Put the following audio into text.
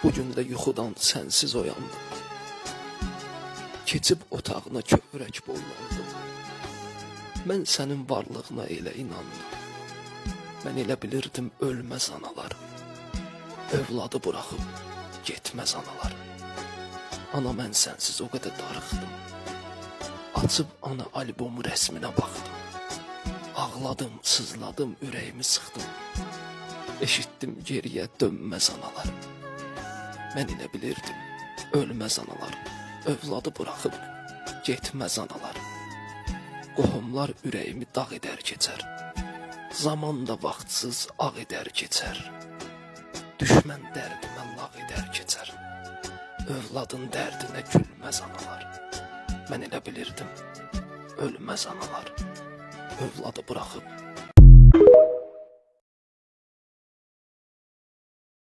Bugün də yuxudan sənsiz oyandım. Keçib otağına kövrək boylandım. Mən sənin varlığına elə inandım. Mən elə bilirdim ölməz analar. Övladı buraxıb getməz analar. Ana, mən sənsiz o qədər darıxdım. Açıb ana albomu rəsminə baxdım. Ağladım, sızladım, ürəyimi sıxdım. Eşitdim geriyə dönməz analar. Mən elə bilirdim ölməz analar. Övladı buraxıb getməz analar. Qohumlar ürəyimi dağ edər keçər. Zaman da vaxtsız ağ edər keçər. Düşmən dərdimə lağ edər keçər. Övladın dərdinə gülməz analar. Mən elə bilirdim ölməz analar. Övladı buraxıb